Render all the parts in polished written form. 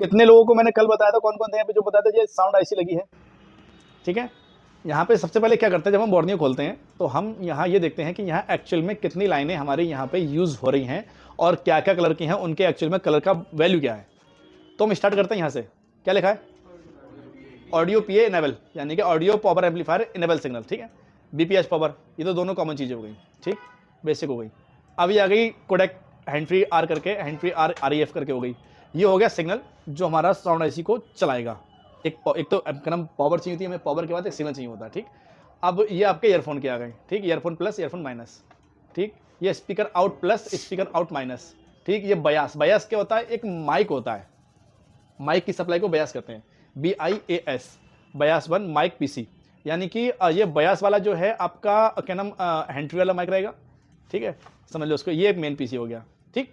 कितने लोगों को मैंने कल बताया था, कौन कौन थे यहाँ पे जो बताया था ये साउंड आईसी लगी है। ठीक है, यहाँ पे सबसे पहले क्या करते हैं, जब हम बोर्नियो खोलते हैं तो हम यहाँ ये देखते हैं कि यहाँ एक्चुअल में कितनी लाइनें हमारी यहाँ पे यूज हो रही हैं और क्या क्या कलर की हैं, उनके एक्चुअल में कलर का वैल्यू क्या है। तो हम स्टार्ट करते हैं यहाँ से, क्या लिखा है, ऑडियो पीए इनेबल, यानी कि audio power amplifier enable signal. ठीक है, बीपीएच पावर, ये तो दोनों कॉमन चीजें हो गई। ठीक, बेसिक हो गई। अभी आ गई कोडेक हैंड फ्री आर करके, हैंड फ्री आर आरईएफ करके हो गई। ये हो गया सिग्नल जो हमारा साउंड आईसी को चलाएगा। एक तो नाम पावर चाहिए होती है हमें, पावर के बाद एक सिग्नल चाहिए होता है। ठीक, अब ये आपके ईयरफोन के आ गए। ठीक, ईयरफोन प्लस ईयरफोन माइनस। ठीक, ये speaker out plus speaker out minus. ठीक, ये बयास, बयास क्या होता है, एक माइक होता है, माइक की सप्लाई को बयास करते हैं, BIAS, bias one mike PC. यानी कि ये बयास वाला जो है आपका क्या नाम हैंड फ्री वाला माइक रहेगा। ठीक है, समझ लो उसको, ये एक मेन पीसी हो गया। ठीक,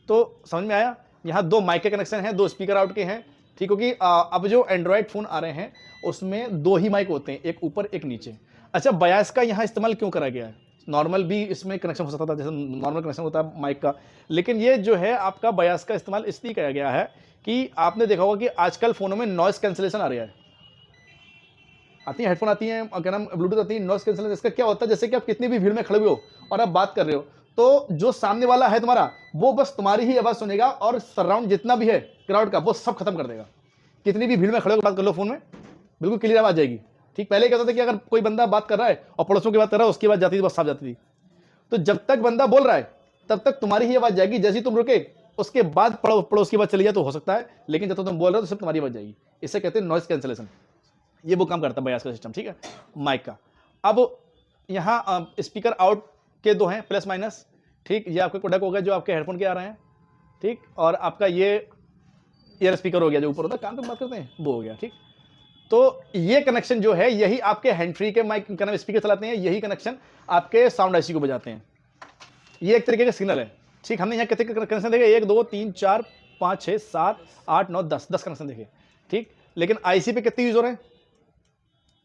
तो समझ में आया, यहाँ दो माइक के कनेक्शन हैं, दो स्पीकर आउट के हैं। ठीक, क्योंकि अब जो एंड्रॉयड फोन आ रहे हैं उसमें दो ही माइक होते हैं, एक ऊपर एक नीचे। अच्छा, बयास का यहाँ इस्तेमाल क्यों करा गया है, नॉर्मल भी इसमें कनेक्शन हो सकता था, जैसे नॉर्मल कनेक्शन होता है माइक का, लेकिन ये जो है आपका बयास का इस्तेमाल इसलिए किया गया है कि आपने देखा होगा कि आजकल फोनों में नॉइस कैंसिलेशन आ रहा है, आती है हेडफोन आती हैं, क्या नाम ब्लूटूथ आती है, नॉइस कैंसिलेशन। इसका क्या होता है, जैसे कि आप कितनी भी भीड़ में खड़े हुए हो और आप बात कर रहे हो, तो जो सामने वाला है तुम्हारा वो बस तुम्हारी ही आवाज सुनेगा और सराउंड जितना भी है क्राउड का वो सब खत्म कर देगा। कितनी भी भीड़ में खड़े होकर बात कर लो फोन में, बिल्कुल क्लियर आवाज जाएगी। ठीक, पहले क्या होता था कि अगर कोई बंदा बात कर रहा है और पड़ोसियों की बात कर रहा है, उसकी आवाज जाती थी, बस साफ जाती थी। तो जब तक बंदा बोल रहा है तब तक तुम्हारी ही आवाज जाएगी, जैसे ही तुम रुके उसके बाद पड़ोस की बात चली जाए तो हो सकता है, लेकिन जब तक तुम बोल रहे हो तो सिर्फ तुम्हारी आवाज जाएगी। इसे कहते हैं नॉइस कैंसिलेशन। ये वो काम करता है बयास का सिस्टम। ठीक है, माइक का। अब यहाँ स्पीकर आउट के दो हैं, प्लस माइनस। ठीक, ये आपके कोडेक हो गया जो आपके हेडफोन के आ रहे हैं। ठीक, और आपका ये ईयर स्पीकर हो गया जो ऊपर होता है, कान पे बात करते हैं, वो हो गया। ठीक, तो ये कनेक्शन जो है यही आपके हैंड फ्री के माइक का नाम स्पीकर चलाते हैं, यही कनेक्शन आपके साउंड आईसी को बजाते हैं। ये एक तरीके का सिग्नल है। ठीक, हमने यहाँ कितने कनेक्शन देखे, 1 2 3 4 5 6 7 8 9 10 कनेक्शन देखे। ठीक, लेकिन आईसी पे कितने यूज हो रहे हैं,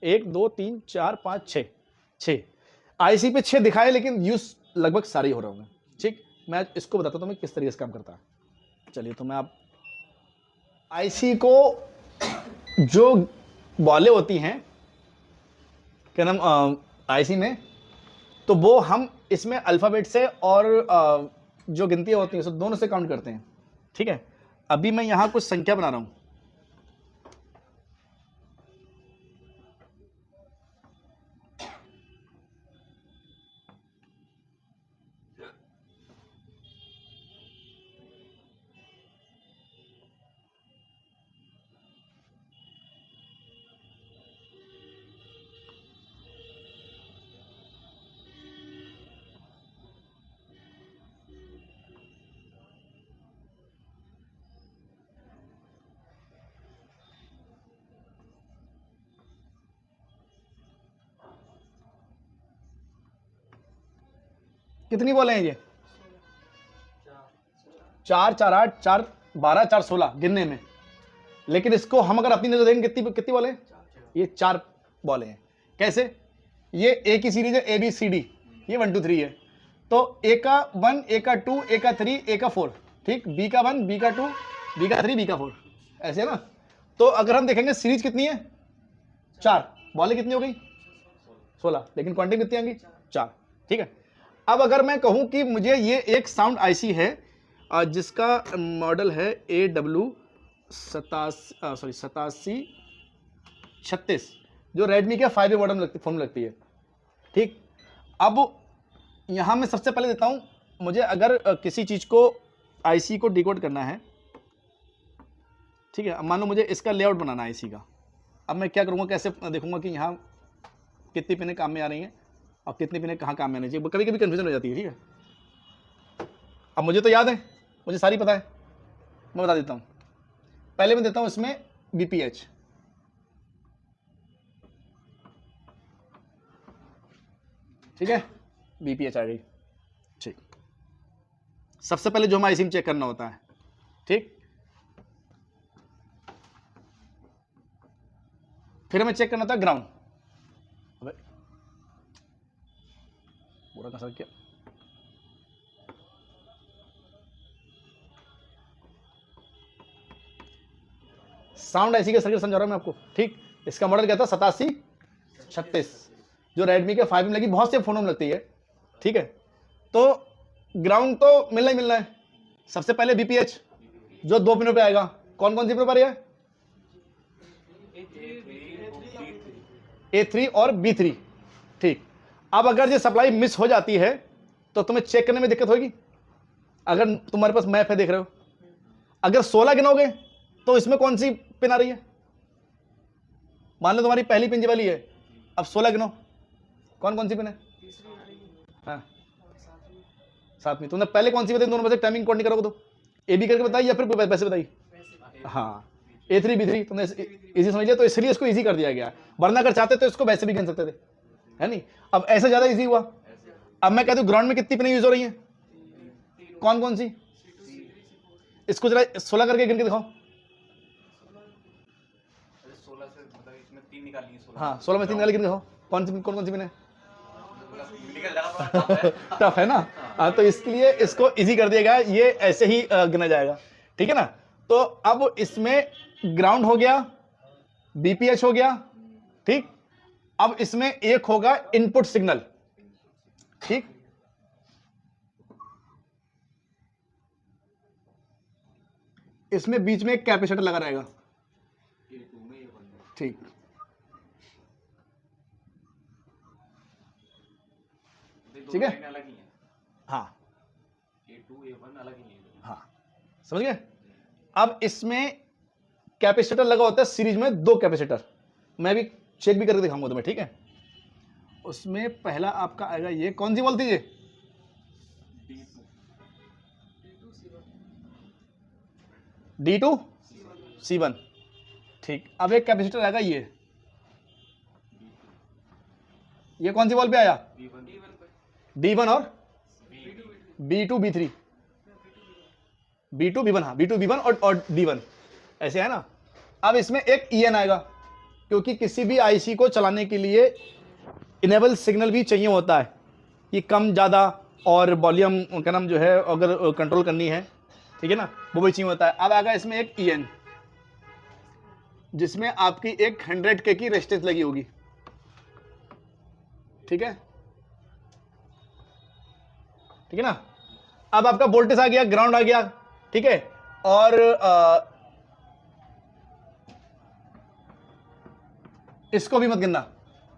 1 2 3 4 5 6 आईसी पे 6 दिखाए, लेकिन यूज लगभग सारे ही हो रहे होंगे। ठीक, मैं इसको बताता हूं तुम्हें किस तरीके से काम करता है। चलिए, तो मैं आप आईसी को जो बॉलें होती हैं क्या नाम आईसी में, तो वो हम इसमें अल्फाबेट से और जो गिनतियां होती हैं दोनों से काउंट करते हैं। ठीक है, अभी मैं यहां कुछ संख्या बना रहा हूं। कितनी बोले हैं ये, 4 4 8 4 12 4 16 गिनने में, लेकिन इसको हम अगर अपनी नजर देखेंगे कितनी कितनी बॉलें हैं, ये 4 बॉलें हैं। कैसे, ये ए की सीरीज है ABCD, ये 1 2 3 है, तो ए का 1 ए का 2 ए का 3 ए का 4। ठीक, बी का 1 बी का 2 बी का 3 बी का 4, ऐसे है ना। तो अगर हम देखेंगे सीरीज कितनी है, 4 बॉलें कितनी हो गई, 16, लेकिन क्वांटिटी कितनी आएंगी, 4। ठीक है, अब अगर मैं कहूं कि मुझे ये एक साउंड आईसी है जिसका मॉडल है AW 8736, जो रेडमी के 5A मॉडल फोन में लगती है। ठीक, अब यहां मैं सबसे पहले देता हूं, मुझे अगर किसी चीज को आईसी को डिकोड करना है। ठीक है, अब मान लो मुझे इसका लेआउट बनाना है आईसी का। अब मैं क्या करूंगा, कैसे देखूंगा कि यहाँ कितनी पिनें काम में आ रही हैं और कितनी पिनें कहाँ काम में आनी चाहिए, कभी कभी कंफ्यूजन हो जाती है। ठीक है, अब मुझे तो याद है, मुझे सारी पता है, मैं बता देता हूँ। पहले मैं देता हूँ इसमें बीपीएच। ठीक है, बीपीएच आ गई। ठीक, सबसे पहले जो हमें आईसी में चेक करना होता है। ठीक, फिर हमें चेक करना होता है ग्राउंड। अबे पूरा का सर क्या, साउंड आईसी का सर्किट समझा रहा हूँ मैं आपको, ठीक। इसका मॉडल क्या था, 8736, जो रेडमी के 5 में लगी, बहुत से फोनों में लगती है, ठीक है। तो ग्राउंड तो मिलना ही मिलना है। सबसे पहले बीपीएच जो 2 पिनों पे आएगा, कौन कौन सी पिनों पर है, A3 और B3, ठीक। अब अगर ये सप्लाई मिस हो जाती है तो तुम्हें चेक करने में दिक्कत होगी। अगर तुम्हारे पास मैप है, देख रहे हो, अगर 16 गिनोगे तो इसमें कौन सी पिन आ रही है, मान लो तुम्हारी पहली पिन जी वाली है, अब 16 गिनो, कौन कौन सी पिन है, हाँ 7वीं। तुमने पहले कौन सी बताई, दोनों में से टाइमिंग कोड नहीं करोगे तो ए बी करके बताई या फिर वैसे बताई, हाँ A3 B3 तुमने इजी समझ लिया, तो इसलिए इसको इजी कर दिया गया। वरना अगर चाहते तो इसको वैसे भी गिन सकते थे, है नहीं। अब ऐसे ज्यादा इजी हुआ। अब मैं कहता हूं ग्राउंड में कितनी पिनें यूज हो रही हैं, कौन कौन सी, इसको जरा 16 करके गिन के दिखाओ। 16 से मतलब इसमें 3 निकालनी है, 16 हाँ 16 में 3 निकाल के दिखाओ, कौन सी पिन है, निकल जाएगा, टफ है ना। हाँ, तो इसके लिए इसको इजी कर दिया गया, ये ऐसे ही गिना जाएगा, ठीक है ना। तो अब इसमें ग्राउंड हो गया, बीपीएच हो गया, ठीक। अब इसमें एक होगा इनपुट सिग्नल, ठीक। इसमें बीच में एक कैपेसिटर लगा रहेगा, ठीक। ठीक है, अलग ही है, हाँ A2 A1 अलग ही है, हाँ समझ गए। अब इसमें कैपेसिटर लगा होता है सीरीज में, 2 कैपेसिटर, मैं भी चेक भी करके दिखाऊंगा तुम्हें, ठीक है। उसमें पहला आपका आएगा, ये कौन सी बोलती है, D2 C1, ठीक। अब एक कैपेसिटर आएगा, ये कौन सी वॉल पे आया, D1 और B2 B3, B2 B1, हाँ B2 B1 और D1, ऐसे है ना। अब इसमें एक EN आएगा, क्योंकि किसी भी आईसी को चलाने के लिए इनेबल सिग्नल भी चाहिए होता है, ये कम ज़्यादा और वॉल्यूम का नाम जो है अगर कंट्रोल करनी है, ठीक है ना, वो भी चाहिए होता है। अब आएगा इसमें एक EN, जिसमें आपकी एक 100K की रेजिस्टेंस लगी होगी, ठीक है, ठीक है ना। अब आपका वोल्टेज आ गया, ग्राउंड आ गया, ठीक है। और इसको भी मत गिनना,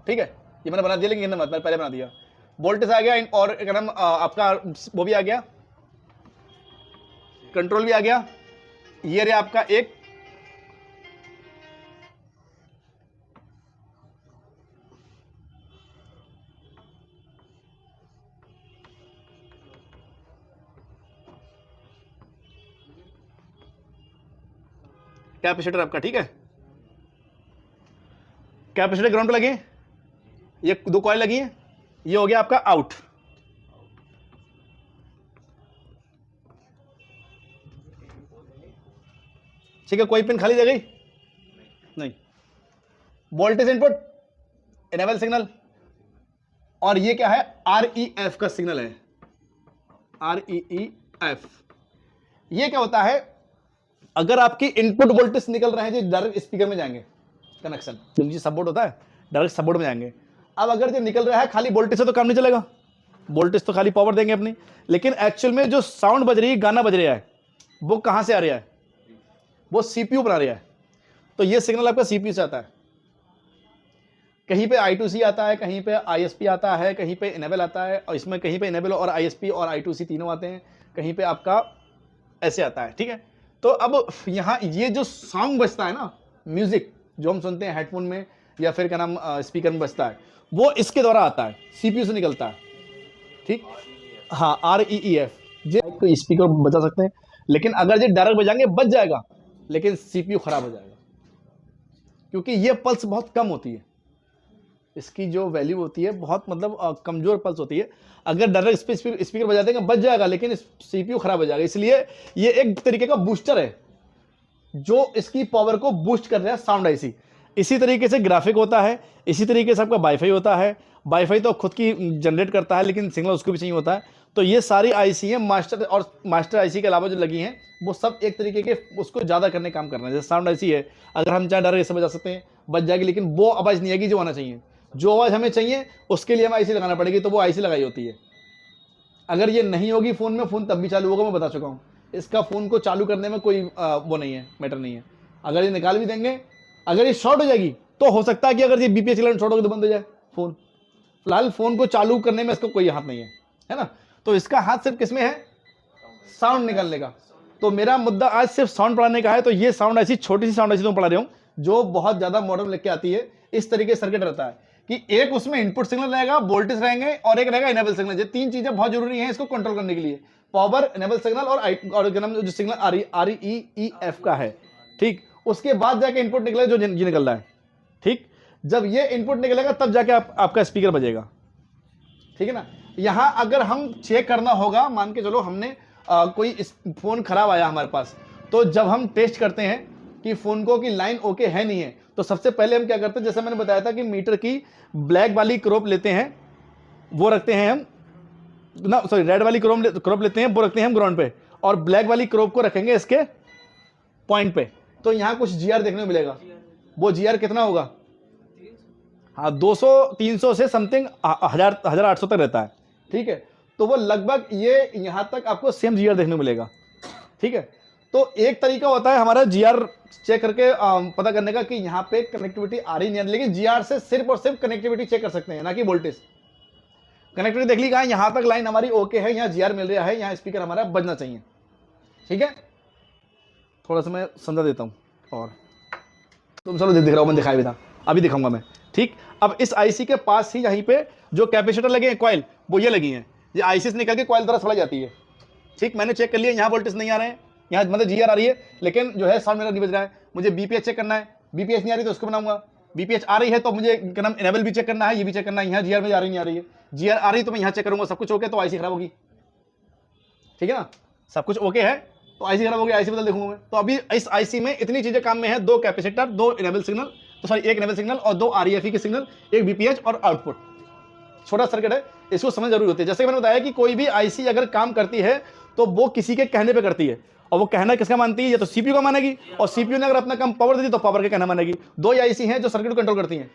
ठीक है, ये मैंने बना दिया लेकिन गिनना मत, मैंने पहले बना दिया। वोल्टेज आ गया और क्या नाम आपका वो भी आ गया, कंट्रोल भी आ गया। ये रहा आपका एक कैपेसिटर आपका, ठीक है। कैपेसिटर ग्राउंड पे लगे, ये 2 कॉइल लगी है, ये हो गया आपका आउट, ठीक है। कोई पिन खाली रह गई नहीं। वोल्टेज इनपुट इनेबल सिग्नल, और ये क्या है, REF का सिग्नल है, REF। ये क्या होता है, अगर आपकी इनपुट वोल्टेज निकल रहे हैं जो डायरेक्ट स्पीकर में जाएंगे, कनेक्शन जो सपोर्ट होता है डायरेक्ट सपोर्ट में जाएंगे। अब अगर जो निकल रहा है खाली वोल्टेज से तो काम नहीं चलेगा, वोल्टेज तो खाली पावर देंगे अपनी, लेकिन एक्चुअल में जो साउंड बज रही है, गाना बज रहा है, वो कहां से आ रहा है, वो सीपीयू बना रहा है। तो ये सिग्नल आपका सीपीयू से आता है, कहीं पे I2C आता है, कहीं पे ISP आता है, कहीं पे इनेबल आता है, और इसमें कहीं पे इनेबल और ISP और I2C तीनों आते हैं, कहीं पे आपका ऐसे आता है, ठीक है। तो अब यहाँ ये जो साउंड बजता है ना, म्यूजिक जो हम सुनते हैं हेडफोन में या फिर क्या नाम स्पीकर में बजता है, वो इसके द्वारा आता है, सीपीयू से निकलता है, ठीक। हाँ REF जे कोई स्पीकर बजा सकते हैं, लेकिन अगर ये डायरेक्ट बजाएंगे बज जाएगा, लेकिन सीपीयू खराब हो जाएगा, क्योंकि ये पल्स बहुत कम होती है, इसकी जो वैल्यू होती है बहुत मतलब कमजोर पल्स होती है। अगर डायरेक्ट स्पीकर बजा देंगे बच जाएगा, लेकिन सीपीयू खराब हो जाएगा। इसलिए ये एक तरीके का बूस्टर है जो इसकी पावर को बूस्ट कर रहा है साउंड आईसी। इसी तरीके से ग्राफिक होता है, इसी तरीके से आपका वाईफाई होता है। वाईफाई तो खुद की जनरेट करता है, लेकिन सिग्नल उसको भी चाहिए होता है। तो ये सारी आईसी है मास्टर, और मास्टर आईसी के अलावा जो लगी हैं वो सब एक तरीके के उसको ज़्यादा करने काम कर रहे हैं। जैसे साउंड आईसी है, अगर हम चाहे डायरेक्ट ऐसे बजा सकते हैं, बज जाएगी, लेकिन वो आवाज़ नहीं आएगी जो आना चाहिए। जो आवाज़ हमें चाहिए उसके लिए हमें आईसी लगाना पड़ेगी, तो वो आईसी लगाई होती है। अगर ये नहीं होगी फ़ोन में, फ़ोन तब भी चालू होगा, मैं बता चुका हूँ। इसका फ़ोन को चालू करने में कोई वो नहीं है, मैटर नहीं है। अगर ये निकाल भी देंगे, अगर ये शॉर्ट हो जाएगी तो हो सकता है कि अगर ये बीपीएच लाइन शॉर्ट होगी तो बंद हो जाए फ़ोन। फिलहाल फ़ोन को चालू करने में इसका कोई हाथ नहीं है ना। तो इसका हाथ सिर्फ किस में है? साउंड निकालने का। तो मेरा मुद्दा आज सिर्फ साउंड पढ़ाने का है। तो ये साउंड ऐसी छोटी सी साउंड ऐसी तो पढ़ा रहा हूँ जो बहुत ज़्यादा मॉडल लेके आती है। इस तरीके सर्किट रहता है कि एक उसमें इनपुट सिग्नल रहेगा, वोल्टेज रहेंगे, और एक रहेगा इनेबल सिग्नल। ये तीन चीज़ें बहुत जरूरी हैं इसको कंट्रोल करने के लिए, पावर, इनेबल सिग्नल और जो सिग्नल REF का है, ठीक। उसके बाद जाके इनपुट निकलेगा जो ये निकल रहा है, ठीक। जब ये इनपुट निकलेगा तब जाके आपका स्पीकर बजेगा, ठीक है ना। यहां अगर हम चेक करना होगा, मान के चलो हमने कोई फोन खराब आया हमारे पास, तो जब हम टेस्ट करते हैं कि फोन को की लाइन ओके है नहीं है, तो सबसे पहले हम क्या करते हैं, जैसे मैंने बताया था कि मीटर की ब्लैक वाली क्रोप लेते हैं, वो रखते हैं हम ना, सॉरी रेड वाली क्रोप लेते हैं, वो रखते हैं हम ग्राउंड पे, और ब्लैक वाली क्रोप को रखेंगे इसके पॉइंट पे। तो यहाँ कुछ जीआर देखने को मिलेगा। वो जीआर कितना होगा? हाँ, 200-300 से समथिंग 1800 तक रहता है, ठीक है। तो वो लगभग ये यहाँ तक आपको सेम जीआर देखने को मिलेगा, ठीक है। तो एक तरीका होता है हमारा जीआर चेक करके पता करने का कि यहाँ पे कनेक्टिविटी आ रही नहीं है, लेकिन जीआर से सिर्फ और सिर्फ कनेक्टिविटी चेक कर सकते हैं, ना कि वोल्टेज। कनेक्टिविटी देख ली कहाँ, यहाँ तक लाइन हमारी ओके है, यहाँ जीआर मिल रहा है, यहाँ स्पीकर हमारा बजना चाहिए, ठीक है। थोड़ा सा मैं समझा देता हूँ, और तुम चलो दिख रहा हूँ, मैं दिखाया भी था, अभी दिखाऊंगा मैं, ठीक। अब इस आईसी के पास ही यहीं पे जो कैपेसिटर लगे हैं, कॉइल, वो ये लगी हैं। ये आईसी से निकल के कॉइल द्वारा छोड़ा जाती है, ठीक। मैंने चेक कर लिया, यहाँ वोल्टेज नहीं आ रहे हैं, यहाँ मतलब जीआर आ रही है, लेकिन जो है साउंड मेरा नहीं बज रहा है। मुझे बीपीएच चेक करना है, बीपीएच नहीं आ रही तो उसको बनाऊंगा। बीपीएच आ रही है तो मुझे क्या नाम इनेबल भी चेक करना है, ये भी चेक करना है। यहाँ जीआर में आ रही नहीं आ रही है, जीआर आ रही तो मैं यहाँ चेक करूंगा, सब कुछ ओके तो आईसी खराब होगी, ठीक है ना। सब कुछ ओके है तो आईसी खराब होगी, आईसी बदल देखूंगा मैं। तो अभी इस आईसी में इतनी चीजें काम में है, 2 कैपेसिटर, 2 इनेबल सिग्नल, तो सॉरी 1 इनेबल सिग्नल और 2 REF के सिग्नल, 1 बीपीएच और आउटपुट। छोटा सर्किट है, इसको समझ जरूरी होती है। जैसे मैंने बताया कि कोई भी आईसी अगर काम करती है तो वो किसी के कहने पे करती है, और वो कहना किसका मानती है? या तो सीपीयू का मानेगी, और सीपीयू ने अगर अपना काम पावर दे दी तो पावर का कहना मानेगी। 2 आईसी हैं जो सर्किट को कंट्रोल करती हैं,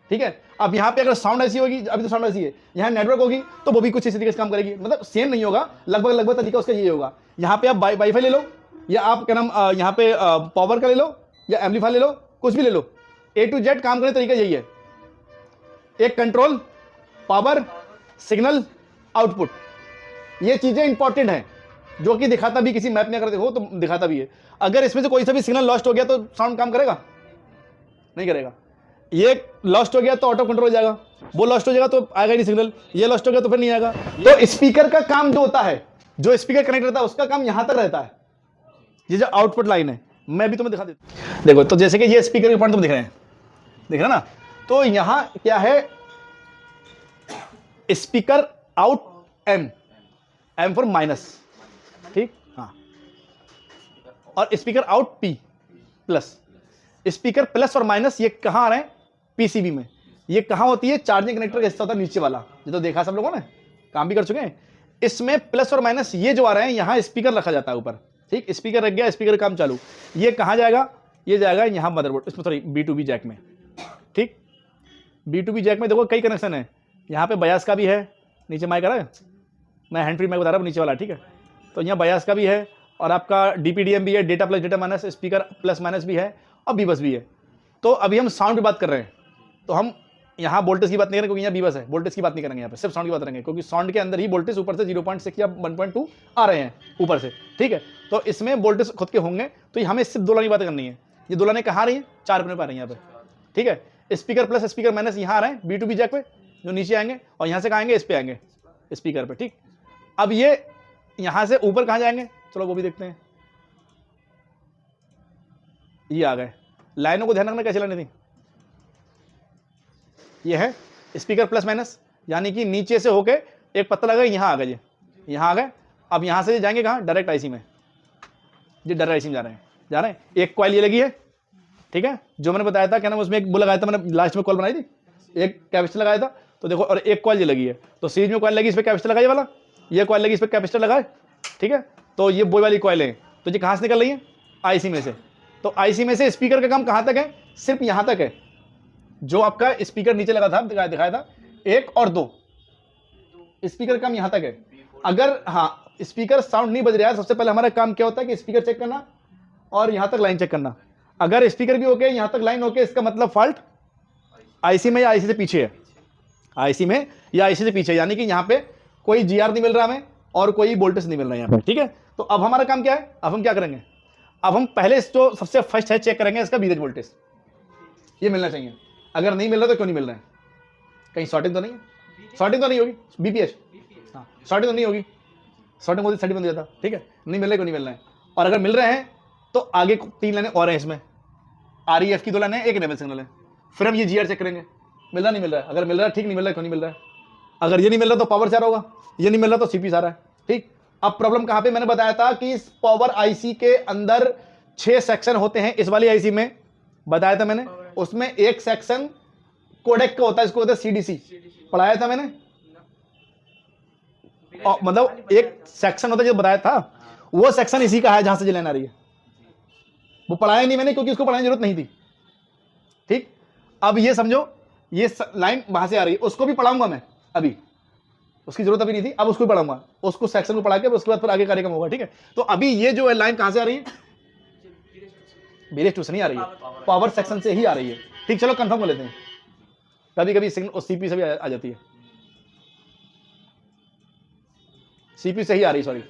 ठीक है। अब यहाँ पे अगर साउंड आईसी होगी, अभी तो साउंड आईसी है, यहाँ नेटवर्क होगी तो वो भी कुछ इसी तरीके से काम करेगी, मतलब सेम नहीं होगा, लगभग तरीका उसका ये होगा। यहाँ पे आप वाईफाई ले लो, या आप क्या नाम यहाँ पे पावर का ले लो, या एम्पलीफायर ले लो, कुछ भी ले लो, A to Z काम करने का तरीका यही है। एक कंट्रोल, पावर, सिग्नल, आउटपुट, ये चीजें इंपॉर्टेंट हैं, जो कि दिखाता भी किसी मैप में अगर देखो तो दिखाता भी है। अगर इसमें से कोई सा भी सिग्नल लॉस्ट हो गया तो साउंड काम करेगा? नहीं करेगा। ये लॉस्ट हो गया तो ऑटो कंट्रोल हो जाएगा, वो लॉस्ट हो जाएगा तो आएगा नहीं सिग्नल, ये लॉस्ट हो गया तो फिर नहीं आएगा। तो स्पीकर का काम जो होता है, जो स्पीकर कनेक्ट रहता है, उसका काम यहां तक रहता है। ये जो आउटपुट लाइन है, मैं भी तुम्हें दिखा देता हूं। देखो, तो जैसे कि ये स्पीकर के पॉइंट तुम दिख रहे हैं, दिख रहे ना। तो यहां क्या है, speaker out M for minus, ठीक, हाँ, और speaker out P plus. Speaker plus और माइनस ये कहां आ रहे हैं? पीसीबी में। ये कहां होती है? चार्जिंग कनेक्टर का हिस्सा होता है नीचे वाला, ये तो देखा सब लोगों ने, काम भी कर चुके हैं। इसमें प्लस और माइनस ये जो आ रहे हैं, यहां स्पीकर रखा जाता है ऊपर, ठीक। स्पीकर रख गया, स्पीकर काम चालू। ये कहां जाएगा? ये जाएगा यहां मदरबोर्ड, इसमें सॉरी B2B जैक में, ठीक। B2B जैक में देखो कई कनेक्शन है, यहाँ पे बयास का भी है, नीचे माइक आ रहा है, मैं हैंड फ्री माइक बता रहा हूँ, नीचे वाला, ठीक है। तो यहाँ बयास का भी है, और आपका DPDM भी है, data plus data minus, speaker plus minus भी है, और बीबस भी है। तो अभी हम साउंड की बात कर रहे हैं, तो हम यहाँ वोल्टेज की बात नहीं करेंगे क्योंकि यहाँ बीबस है, वोल्टेज की बात नहीं करेंगे, यहाँ पे सिर्फ साउंड की बात करेंगे, क्योंकि साउंड के अंदर ही वोल्टेज ऊपर से 0.6 या 1.2 आ रहे हैं ऊपर से, ठीक है। तो इसमें वोल्टेज खुद के होंगे, तो हमें सिर्फ 2 लाइन की बात करनी है। ये 2 लाइनें कहाँ आ रही हैं? 4 अपने पे आ रही हैं यहाँ पे, ठीक है। स्पीकर प्लस स्पीकर माइनस यहाँ आ रहे हैं B2B जैक पे, जो नीचे आएंगे, और यहाँ से कहाँ आएंगे? इस पे आएंगे, स्पीकर पे, ठीक। अब ये यहाँ से ऊपर कहाँ जाएंगे? चलो वो भी देखते हैं। ये आ गए, लाइनों को ध्यान रखना कैसे लानी थी। ये है स्पीकर प्लस माइनस, यानी कि नीचे से होके एक पत्ता लगा, यहाँ आ गए, ये यहाँ आ गए। अब यहाँ से जाएंगे कहाँ? डायरेक्ट आईसी में, ये डायरेक्ट आईसी में जा रहे हैं। एक कॉइल ये लगी है, ठीक है, जो मैंने बताया था, क्या नाम उसमें एक वो लगाया था मैंने, लास्ट में कॉल बनाई थी, एक कैपेसिटर लगाया था, तो देखो, और एक कॉइल ये लगी है, तो सीरीज में कॉइल लगी, इस पर कैपेसिटर लगाइए वाला, ये कॉइल लगी, इस पर कैपेसिटर लगा है, ठीक है। तो ये वो वाली कॉइल है, तो ये कहाँ से निकल रही है, आईसी में से। तो आईसी में से स्पीकर का काम कहाँ तक है, सिर्फ यहाँ तक है। जो आपका स्पीकर नीचे लगा था, दिखाया था 1 और 2, स्पीकर का काम यहाँ तक है। अगर हाँ स्पीकर साउंड नहीं बज रहा है, सबसे पहले हमारा काम क्या होता है कि स्पीकर चेक करना और यहाँ तक लाइन चेक करना। अगर स्पीकर भी ओके, यहाँ तक लाइन ओके, इसका मतलब फॉल्ट आईसी में या आईसी से पीछे है, आईसी में या आईसी से पीछे, यानी कि यहाँ पे कोई जीआर नहीं मिल रहा हमें और कोई वोल्टेज नहीं मिल रहा है यहाँ पे, ठीक है। तो अब हमारा काम क्या है, अब हम क्या करेंगे, अब हम पहले जो सबसे फर्स्ट है चेक करेंगे इसका बीरेज वोल्टेज, ये मिलना चाहिए। अगर नहीं मिल रहा तो क्यों नहीं मिल रहा है, कहीं शॉर्टिंग तो नहीं है, शॉर्टिंग तो नहीं होगी, बीपीएच, हाँ शॉर्टिंग तो नहीं होगी, शॉर्टिंग होती सेटिंग बंद हो जाता, ठीक है। नहीं मिल रहा क्यों नहीं मिल रहा है, और अगर मिल रहे हैं तो आगे 3 लाइनें और हैं इसमें, आरईएफ की 2 लाइनें, एक इनेबल सिग्नल है। फिर हम ये जीआर चेक करेंगे, मिल रहा नहीं मिल रहा है, अगर मिल रहा है ठीक, नहीं मिल रहा है क्यों नहीं मिल रहा है। अगर ये नहीं मिल रहा तो पावर से आ रहा होगा, ये नहीं मिल रहा तो सीपी से आ रहा है, ठीक। अब प्रॉब्लम कहाँ पे, मैंने बताया था कि इस पावर आईसी के अंदर 6 सेक्शन होते हैं, इस वाली आईसी में बताया था मैंने। उसमें एक सेक्शन कोडेक का होता है, इसको होता है सीडीसी, पढ़ाया था मैंने। मतलब एक सेक्शन होता है जो बताया था, वो सेक्शन इसी का है जहां से लाइन आ रही है, वो पढ़ाया नहीं मैंने क्योंकि उसको पढ़ाने की जरूरत नहीं थी, ठीक। अब ये समझो, ये लाइन वहां से आ रही है, उसको भी पढ़ाऊंगा मैं, अभी उसकी जरूरत अभी नहीं थी, अब उसको भी पढ़ाऊंगा, उसको सेक्शन को पढ़ा के उसके बाद फिर आगे कार्यक्रम होगा, ठीक है। तो अभी ये जो है लाइन कहां से आ रही है, बीरेज 2 से नहीं आ रही है, पावर सेक्शन से ही आ रही है, ठीक। चलो कंफर्म कर लेते हैं, कभी कभी सिग्नल सीपी से भी आ जाती है, सीपी से ही आ रही, सॉरी,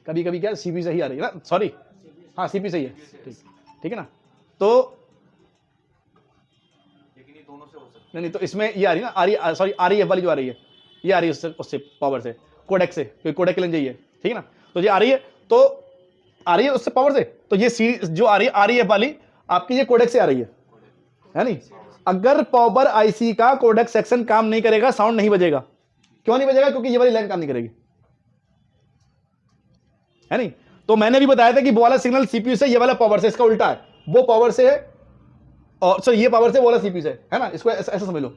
कभी कभी क्या सीपी से ही आ रही है ना, सॉरी, हाँ सीपी से ही है, ठीक है ना। तो लेकिन ये दोनों से हो सकता नहीं तो इसमें ये आ रही है ना, आ रही, सॉरी आरईएफ वाली जो आ रही है, ये आ रही है उससे पावर से, कोडेक से, क्योंकि कोडेक के लेन चाहिए, ठीक है ना। तो ये आ रही है, तो आ रही है उससे पावर से, तो ये सी जो आ रही है आरईएफ वाली आपकी, ये कोडेक से आ रही है नहीं। अगर पावर आईसी का कोडेक सेक्शन काम नहीं करेगा, साउंड नहीं बजेगा। क्यों नहीं बजेगा, क्योंकि ये वाली लाइन काम नहीं करेगी, है नहीं। तो मैंने भी बताया था कि वो वाला सिग्नल सीपीयू से, ये वाला पावर से, इसका उल्टा है, वो पावर से है और सर ये पावर से, वो वाला सीपीयू से है ना, इसको ऐसा समझ लो,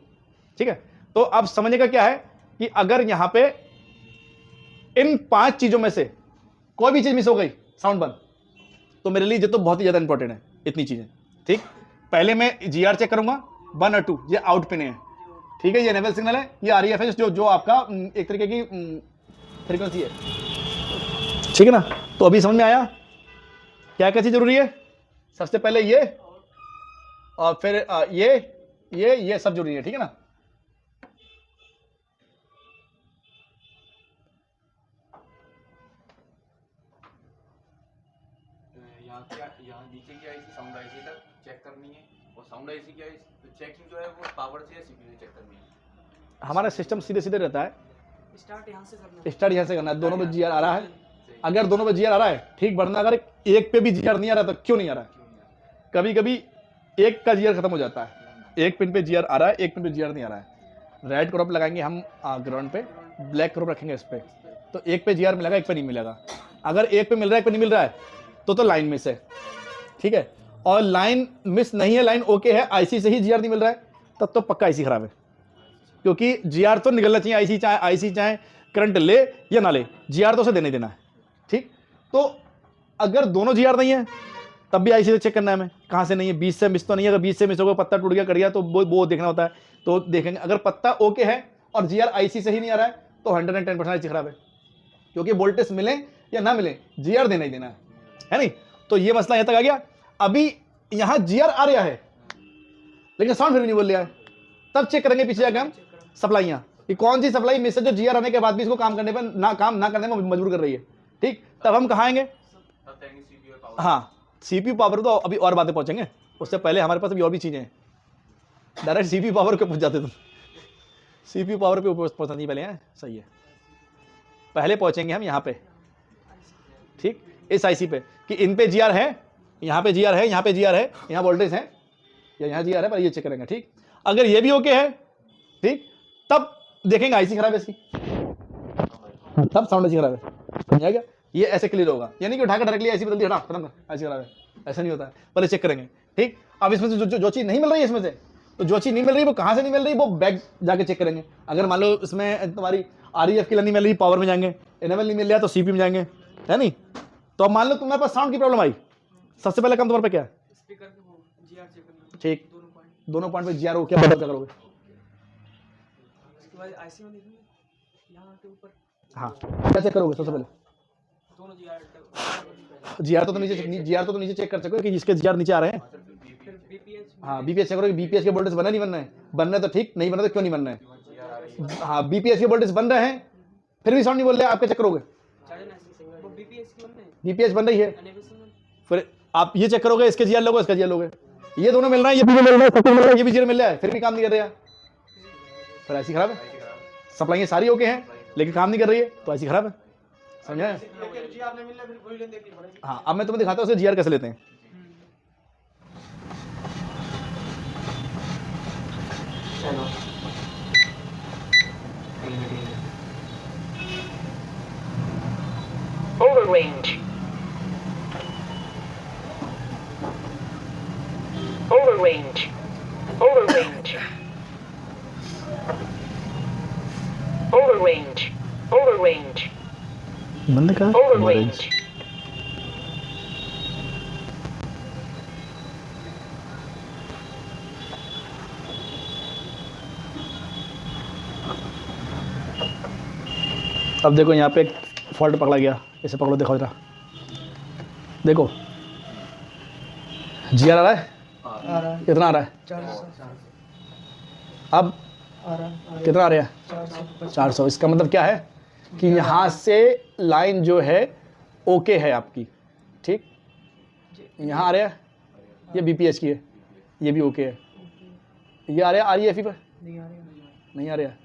ठीक है। तो अब समझने का क्या है कि अगर यहां पे इन 5 चीजों में से कोई भी चीज मिस हो गई, साउंड बंद, तो मेरे लिए ये तो बहुत ही ज्यादा इंपॉर्टेंट है, इतनी चीजें, ठीक। पहले मैं जीआर चेक करूंगा 1 और 2, ये आउट पिन है, ठीक है, ये इनेबल सिग्नल है, ये आरईएफ है जो आपका एक तरीके की फ्रीक्वेंसी है, ठीक है ना। तो अभी समझ में आया क्या क्या चीज जरूरी है, सबसे पहले ये और फिर ये सब जरूरी है, ठीक है ना। यहाँ नीचे की आईसी साउंड आईसी तक चेक करनी है, और साउंड आईसी की चेकिंग जो है वो पावर से या सीपीयू से चेक करनी है। हमारा सिस्टम सीधे सीधे रहता है, स्टार्ट यहाँ से करना है, दोनों पे जीआर आ रहा है, अगर दोनों पे जीआर आ रहा है ठीक, वरना अगर एक पे भी जीआर नहीं आ रहा तो क्यों नहीं आ रहा है, कभी कभी एक का जीआर खत्म हो जाता है, एक पिन पे जीआर आ रहा है, एक पिन पे जीआर नहीं आ रहा है। रेड क्रॉप लगाएंगे हम ग्राउंड पे, ब्लैक क्रॉप रखेंगे इस पे, तो एक पे जीआर मिलेगा, एक पे नहीं मिलेगा। अगर एक पे मिल रहा है, एक पे नहीं मिल रहा है, तो लाइन मिस है, ठीक है। और लाइन मिस नहीं है, लाइन ओके है, आईसी से ही जीआर नहीं मिल रहा है, तब तो पक्का आईसी खराब है, क्योंकि जीआर तो निकलना चाहिए, आईसी चाहे करंट ले या ना ले, जीआर तो उसे देना ही देना है, ठीक। तो अगर दोनों जीआर नहीं है तब भी आईसी से चेक करना है हमें, कहाँ से नहीं है, 20 से मिस तो नहीं है, अगर 20 से मिस होगा, पत्ता टूट गया कर गया, तो वो देखना होता है, तो देखेंगे। अगर पत्ता ओके है और जीआर आईसी से ही नहीं आ रहा है, तो 110% आईसी खराब है, क्योंकि वोल्टेज मिले या ना मिले जीआर देना ही देना है नहीं। तो ये मसला यहां तक आ गया। अभी यहां जीआर आ रहा है लेकिन साउंड फिर भी नहीं बोल रहा है, तब चेक करेंगे पीछे जाकर हम सप्लाइयां, कि कौन सी सप्लाई मिस है जो जीआर आने के बाद भी इसको काम करने पर काम ना करने में मजबूर कर रही है, ठीक। तब हम कहाँ आएंगे, हाँ सीपीयू पावर, तो अभी और बातें पहुंचेंगे, उससे पहले हमारे पास अभी और भी चीजें हैं। डायरेक्ट सीपीयू पावर पे पहुंच जाते तुम, सीपीयू पावर पे पहुंचना नहीं पहले है, सही है, पहले पहुंचेंगे हम यहाँ पे, ठीक, इस आईसी पे, कि इन पे जीआर है, यहाँ पे जीआर है, यहाँ पे जीआर है, यहाँ वोल्टेज है या यहाँ जीआर है, पर ये चेक करेंगे, ठीक। अगर ये भी ओके है, ठीक, तब देखेंगे आईसी खराब है इसकी, तब साउंड आईसी खराब है, समझ आ गया। ये ऐसे क्लियर होगा, यानी कि उठाकर डायरेक्टली आईसी बदल दी, हटा खत्म कर, आईसी खराब है, ऐसा नहीं होता है, पहले चेक करेंगे, ठीक। अब इसमें से जो चीज नहीं मिल रही है इसमें से, तो जो चीज़ नहीं मिल रही वो कहाँ से नहीं मिल रही, वो बैक जाके चेक करेंगे। अगर मान लो इसमें तुम्हारी REF की नहीं मिल रही, पावर में जाएंगे, NML नहीं मिल रहा तो CPU में जाएंगे, है नहीं। तो अब मान लो तुम्हारे पास साउंड की प्रॉब्लम आई, सबसे पहले काम तुम्हारे पे क्या है, स्पीकर पे वो जीआर चेक करना, ठीक, दोनों पॉइंट। दोनों पॉइंट पे GR हो क्या पता करोगे, उसके बाद आईसी में देखेंगे यहाँ के ऊपर हाँ क्या चेक करोगे सबसे पहले, दोनों GR तो नीचे चेक कर सकोगे कि जिसके GR नीचे आ रहे हैं, फिर बीपीएच। हाँ BPH चेक करोगे, BPH के वोल्टेज बना नहीं बन रहे हैं, बन रहे तो ठीक, नहीं बन रहे तो क्यों नहीं बन रहे हैं, हाँ BPH के वोल्टेज बन रहे हैं फिर भी साउंड नहीं बोल रहे, आप क्या चेक करोगे, वो बीपीएच की बनने BPH बन रही है, एनेबल में फिर आप ये चेक करोगे इसके GR लोगे, इसका GR लोगे, ये दोनों मिल रहा है, ये भी मिल रहा है, सब कुछ मिल रहा है, ये भी GR मिल रहा है, फिर भी काम नहीं कर रहा है, फिर ऐसी खराब है, सप्लाई सारी ओके हैं लेकिन काम नहीं कर रही है तो ऐसी खराब है, समझा है। हाँ अब मैं तुम्हें दिखाता हूँ उससे GR कैसे लेते हैं। Over range. Over range. Over range. Over range. Over range. बंद का Over range. अब देखो यहाँ पे एक फॉल्ट पकड़ा गया, इसे पकड़ो, देखो जरा, देखो GR आ रहा है, कितना आ रहा है, अब कितना आ रहा है, 400। इसका मतलब क्या है कि यहाँ से लाइन जो है ओके है आपकी, ठीक, यहाँ आ रहा है, ये BPH की है, ये भी ओके है, ये आ रहा है REF पर, नहीं आ रहा है,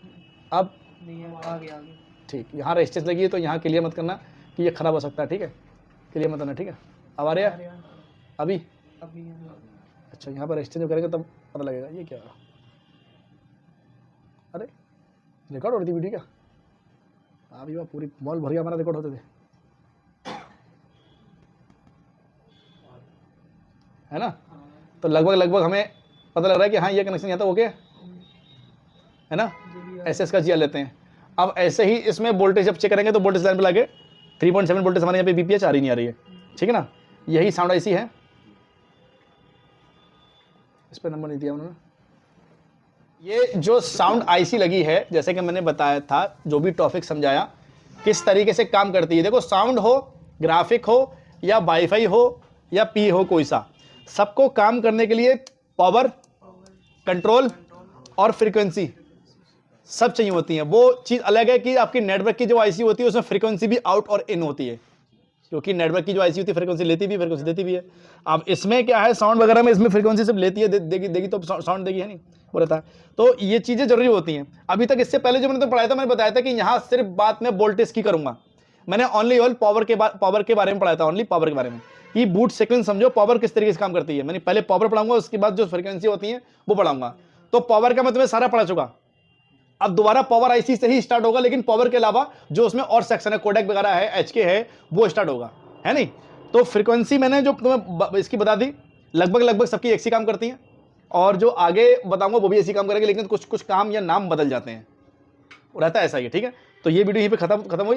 अब आगे ठीक, यहाँ रेजिस्टेंस लगी है तो यहाँ क्लियर मत करना कि ये खराब हो सकता है, ठीक है, क्लियर मत करना, ठीक है। अब आ रहा है, अभी अच्छा यहाँ पर रेजिस्टेंस करेंगे तब पता लगेगा ये क्या, अरे रिकॉर्ड हो रही थी वीडियो क्या, अभी वह पूरी मॉल भर गया हमारा, रिकॉर्ड होते थे, है ना। तो लगभग हमें पता लग रहा है कि हाँ ये कनेक्शन यहाँ तक ओके है ना, ऐसे इसका GR लेते हैं। अब ऐसे ही इसमें वोल्टेज जब चेक करेंगे तो वोल्टेज लाइन पे लाके 3.7 वोल्टेज हमारे यहाँ पे BPH आ रही नहीं आ रही है, ठीक है ना। यही साउंड IC है, इस पर नंबर नहीं दिया उन्होंने। ये जो साउंड IC लगी है, जैसे कि मैंने बताया था, जो भी टॉपिक समझाया किस तरीके से काम करती है। देखो साउंड हो, ग्राफिक हो या वाईफाई हो या P हो, कोई सा, सबको काम करने के लिए पावर, कंट्रोल और फ्रीक्वेंसी सब चाहिए होती है। वो चीज़ अलग है कि आपकी नेटवर्क की जो IC होती है उसमें फ्रीक्वेंसी भी आउट और इन होती है, क्योंकि नेटवर्क की जो IC होती है फ्रीक्वेंसी लेती भी, फ्रीक्वेंसी देती भी है। अब इसमें क्या है, साउंड वगैरह में इसमें फ्रीक्वेंसी सिर्फ लेती है, देगी तो साउंड देगी, है नहीं, वो रहता है। तो ये चीज़ें जरूरी होती हैं। अभी तक इससे पहले जो मैंने तो पढ़ाया था, मैंने बताया था कि यहाँ सिर्फ बात मैं वोल्टेज की करूँगा, मैंने ओनली ऑल पावर के बारे में पढ़ाया था, ओनली पावर के बारे में, कि बूट सीक्वेंस समझो, पावर किस तरीके से काम करती है। मैंने पहले पावर पढ़ाऊंगा, उसके बाद जो फ्रीक्वेंसी होती है वो पढ़ाऊंगा। तो पावर का मैं तुम्हें सारा पढ़ा चुका, अब दोबारा पावर IC से ही स्टार्ट होगा, लेकिन पावर के अलावा जो उसमें और सेक्शन है, कोडेक वगैरह है, HK है, वो स्टार्ट होगा, है नहीं। तो फ्रीक्वेंसी मैंने जो तुम्हें इसकी बता दी, लगभग सबकी एक सी काम करती हैं, और जो आगे बताऊंगा वो भी ऐसी काम करेंगे, लेकिन कुछ काम या नाम बदल जाते हैं, रहता है ऐसा ही, ठीक है। तो ये वीडियो यहीं पे खत्म हुई।